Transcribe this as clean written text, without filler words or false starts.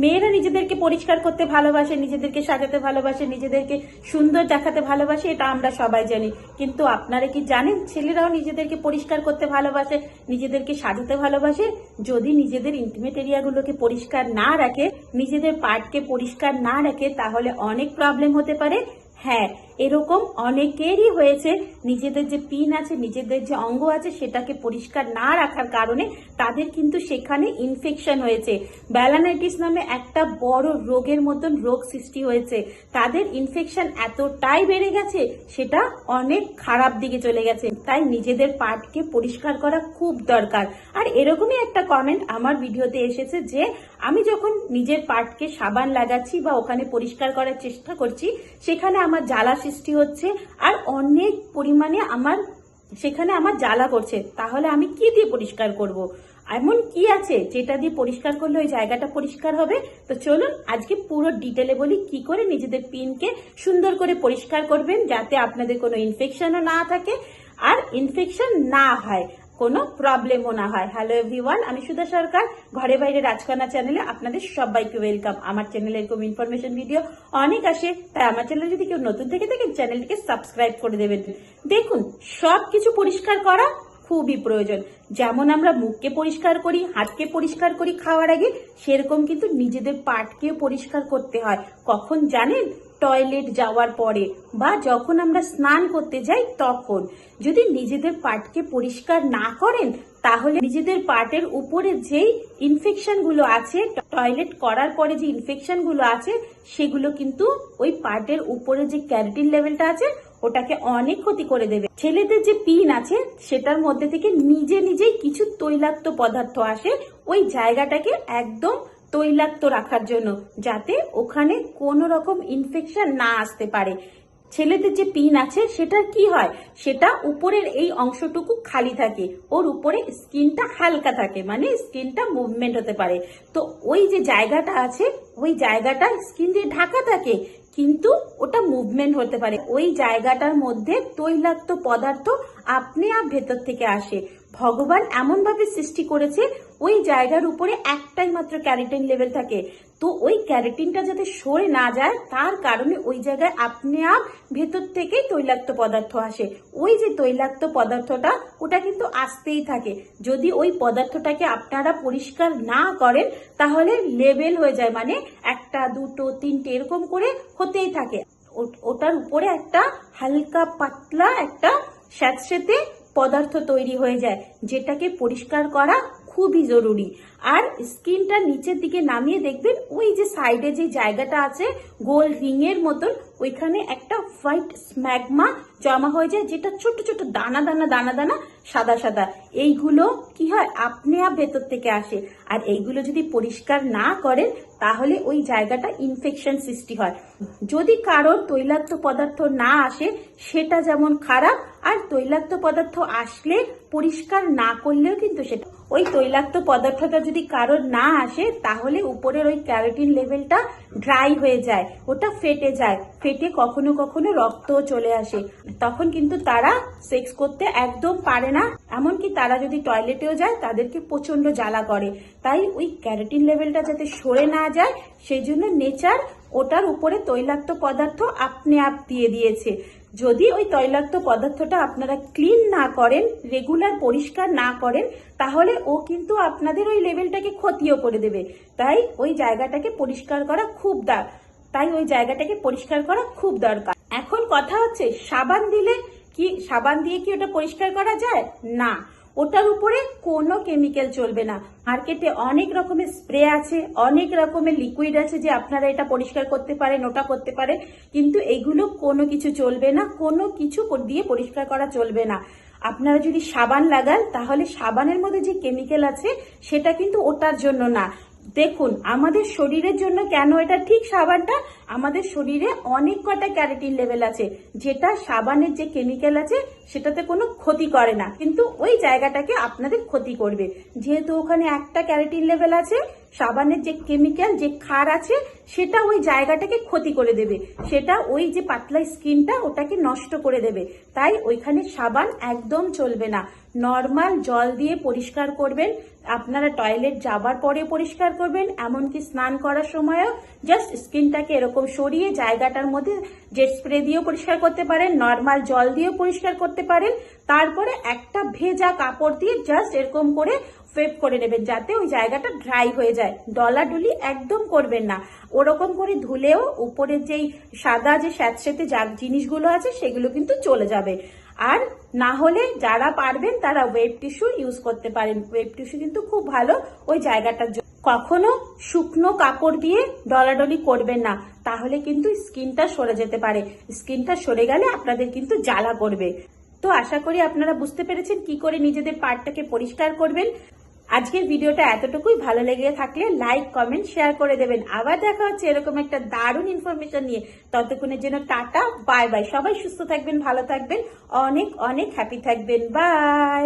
মেয়েরা নিজেদেরকে পরিষ্কার করতে ভালোবাসে, নিজেদেরকে সাজাতে ভালোবাসে, নিজেদেরকে সুন্দর দেখাতে ভালোবাসে, এটা আমরা সবাই জানি। কিন্তু আপনারা কি জানেন ছেলেরাও নিজেদেরকে পরিষ্কার করতে ভালোবাসে, নিজেদেরকে সাজাতে ভালোবাসে? যদি নিজেদের ইন্টিমেট এরিয়াগুলোকে পরিষ্কার না রাখে, নিজেদের পার্টকে পরিষ্কার না রাখে, তাহলে অনেক প্রবলেম হতে পারে। হ্যাঁ, এরকম অনেকেরই হয়েছে। নিজেদের যে পিন আছে, নিজেদের যে অঙ্গ আছে, সেটাকে পরিষ্কার না রাখার কারণে তাদের কিন্তু সেখানে ইনফেকশন হয়েছে। ব্যালানাইটিস নামে একটা বড় রোগের মতন রোগ সৃষ্টি হয়েছে। তাদের ইনফেকশন এতটাই বেড়ে গেছে, সেটা অনেক খারাপ দিকে চলে গেছে। তাই নিজেদের পার্টকে পরিষ্কার করা খুব দরকার। আর এরকমই একটা কমেন্ট আমার ভিডিওতে এসেছে যে আমি যখন নিজের পার্টকে সাবান লাগাচ্ছি বা ওখানে পরিষ্কার করার চেষ্টা করছি, সেখানে আমার জ্বালা সৃষ্টি হচ্ছে আর অনেক পরিমাণে সেখানে আমার জ্বালা করছে। তাহলে আমি কি দিয়ে পরিষ্কার করব? এমন কি আছে যেটা দিয়ে পরিষ্কার করলে ওই জায়গাটা পরিষ্কার হবে? তো চলুন আজকে পুরো ডিটেলে বলি কি করে নিজেদের পিনকে সুন্দর করে পরিষ্কার করবেন, যাতে আপনাদের কোনো ইনফেকশনও না থাকে আর ইনফেকশন না হয়, কোনো প্রবলেমও না হয়। হ্যালো এভরিওয়ান, আমি সুধা সরকার, ঘরে বাইরে রাজকন্যা চ্যানেলে আপনাদের সবাইকে ওয়েলকাম। আমার চ্যানেলে এরকম ইনফরমেশন ভিডিও অনেক আসে, তাই আমার চ্যানেলে যদি কেউ নতুন থেকে থাকেন চ্যানেলটিকে সাবস্ক্রাইব করে দেবেন। দেখুন, সবকিছু পরিষ্কার করা খুবই প্রয়োজন। যেমন আমরা মুখকে পরিষ্কার করি, হাতকে পরিষ্কার করি খাওয়ার আগে, সেরকম কিন্তু নিজেদের পার্টকেও পরিষ্কার করতে হয়। কখন জানেন? টয়লেট যাওয়ার পরে বা যখন আমরা স্নান করতে যাই তখন। যদি নিজেদের পার্টকে পরিষ্কার না করেন, তাহলে নিজেদের পার্টের উপরে যেই ইনফেকশন গুলো আছে, টয়লেট করার পরে যে ইনফেকশন গুলো আছে, সেগুলো কিন্তু ওই পার্টের উপরে যে ক্যারাটিন লেভেলটা আছে ওটাকে অনেক ক্ষতি করে দেবে। ছেলেদের যে পিন আছে সেটার মধ্যে থেকে নিজে নিজেই কিছু তৈলাক্ত পদার্থ আসে ওই জায়গাটাকে একদম তৈলাক্ত রাখার জন্য, যাতে ওখানে কোনো রকম ইনফেকশন না আসতে পারে। ছেলেদের যে পিন আছে সেটার কি হয়, সেটা উপরের এই অংশটুকু খালি থাকে, ওর উপরে স্কিনটা হালকা থাকে, মানে স্কিনটা মুভমেন্ট হতে পারে। তো ওই যে জায়গাটা আছে, ওই জায়গাটা স্কিন দিয়ে ঢাকা থাকে, কিন্তু ওটা মুভমেন্ট হতে পারে। ওই জায়গাটার মধ্যে তৈলাক্ত পদার্থ আপনি ভেতর থেকে আসে। ভগবান এমন ভাবে সৃষ্টি করেছে ওই জায়গার উপরে একটাই মাত্র ক্যারাটিন লেভেল থাকে। তো ওই ক্যারাটিনটা যাতে সরে না যায়, তার কারণে ওই জায়গায় আপনি ভেতর থেকেই তৈলাক্ত পদার্থ আসে। ওই যে তৈলাক্ত পদার্থটা, ওটা কিন্তু আসতেই থাকে। যদি ওই পদার্থটাকে আপনারা পরিষ্কার না করেন, তাহলে লেভেল হয়ে যায়, মানে একটা দুটো তিনটে এরকম করে হতেই থাকে। ওটার উপরে একটা হালকা পাতলা একটা স্যাঁতসেঁতে পদার্থ তৈরি হয়ে যায়, যেটাকে পরিষ্কার করা খুবই জরুরি। আর স্কিনটা নিচের দিকে নামিয়ে দেখবেন, ওই যে সাইডে যে জায়গাটা আছে গোল রিং এর মতন, ওইখানে একটা হোয়াইট স্ম্যাগমা জমা হয়ে যায়, যেটা ছোট ছোট দানা দানা দানা দানা সাদা সাদা। এইগুলো কি হয়, আপনি ভেতর থেকে আসে। আর এইগুলো যদি পরিষ্কার না করেন, তাহলে ওই জায়গাটা ইনফেকশন সৃষ্টি হয়। যদি কারোর তৈলাক্ত পদার্থ না আসে, সেটা যেমন খারাপ, আর তৈলাক্ত পদার্থ আসলে পরিষ্কার না করলেও কিন্তু সেটা, ওই তৈলাক্ত পদার্থটা যদি কারোর না আসে, তাহলে উপরের ওই ক্যারাটিন লেভেলটা ড্রাই হয়ে যায়, ওটা ফেটে যায়, ফেটে কখনো কখনো রক্তও চলে আসে। তখন কিন্তু তারা সেক্স করতে একদম পারে না, এমনকি তারা যদি টয়লেটেও যায় তাদেরকে প্রচন্ড জ্বালা করে। তাই ওই ক্যারাটিন লেভেলটা যাতে সরে না যায়, সেই জন্য নেচার ওটার উপরে তৈলাক্ত পদার্থ আপনি দিয়ে দিয়েছে। যদি ওই তৈলাক্ত পদার্থটা আপনারা ক্লিন না করেন, রেগুলার পরিষ্কার না করেন, তাহলে ও কিন্তু আপনাদের ওই লেভেলটাকে ক্ষতিও করে দেবে। তাই ওই জায়গাটাকে পরিষ্কার করা খুব দরকার। এখন কথা হচ্ছে, সাবান দিয়ে কি ওটা পরিষ্কার করা যায়? না, ওটার উপরে কোনো কেমিক্যাল চলবে না। মার্কেটে অনেক রকমের স্প্রে আছে, অনেক রকমের লিকুইড আছে যে আপনারা এটা পরিষ্কার করতে পারেন, ওটা করতে পারেন, কিন্তু এইগুলো কোনো কিছু চলবে না, কোনো কিছু দিয়ে পরিষ্কার করা চলবে না। আপনারা যদি সাবান লাগান, তাহলে সাবানের মধ্যে যে কেমিক্যাল আছে সেটা কিন্তু ওটার জন্য না। দেখুন, আমাদের শরীরের জন্য কেন এটা ঠিক, সাবানটা আমাদের শরীরে অনেক কটা ক্যারাটিন লেভেল আছে, যেটা সাবানের যে কেমিক্যাল আছে সেটাতে কোনো ক্ষতি করে না, কিন্তু ওই জায়গাটাকে আপনাদের ক্ষতি করবে। যেহেতু ওখানে একটা ক্যারাটিন লেভেল আছে, সাবানের যে কেমিক্যাল, যে ক্ষার আছে, সেটা ওই জায়গাটাকে ক্ষতি করে দেবে, সেটা ওই যে পাতলা স্কিনটা ওটাকে নষ্ট করে দেবে। তাই ওইখানে সাবান একদম চলবে না। নর্মাল জল দিয়ে পরিষ্কার করবেন। আপনারা টয়লেট যাবার পরে পরিষ্কার করবেন, এমনকি স্নান করার সময়ও জাস্ট স্কিনটাকে এরকম সরিয়ে জায়গাটার মধ্যে জেট স্প্রে দিয়েও পরিষ্কার করতে পারেন, নর্মাল জল দিয়েও পরিষ্কার করতে পারেন। তারপরে একটা ভেজা কাপড় দিয়ে জাস্ট এরকম করে ওয়েপ করে নেবেন, যাতে ওই জায়গাটা ড্রাই হয়ে যায়। ডলাডুলি একদম করবেন না। ওরকম করে ধুলেও উপরের যেই সাদা যে স্যাঁতসেঁতে জিনিসগুলো আছে সেগুলো কিন্তু চলে যাবে। আর না হলে যারা পারবেন তারা ওয়েব টিস্যু ইউজ করতে পারেন। ওয়েব টিস্যু কিন্তু খুব ভালো ওই জায়গাটার জন্য। কখনো শুকনো কাপড় দিয়ে ডলাডলি করবেন না, তাহলে কিন্তু স্কিনটা সরে যেতে পারে। স্কিনটা সরে গেলে আপনাদের কিন্তু জ্বালা করবে। তো আশা করি আপনারা বুঝতে পেরেছেন কি করে নিজেদের পার্টটাকে পরিষ্কার করবেন। আজকের ভিডিওটা এতটুকুই। ভালো লেগে থাকলে লাইক, কমেন্ট, শেয়ার করে দেবেন। আবার দেখা হচ্ছে এরকম একটা দারুণ ইনফরমেশন নিয়ে। ততক্ষণের জন্য টাটা, বাই বাই। সবাই সুস্থ থাকবেন, ভালো থাকবেন, অনেক অনেক হ্যাপি থাকবেন। বাই।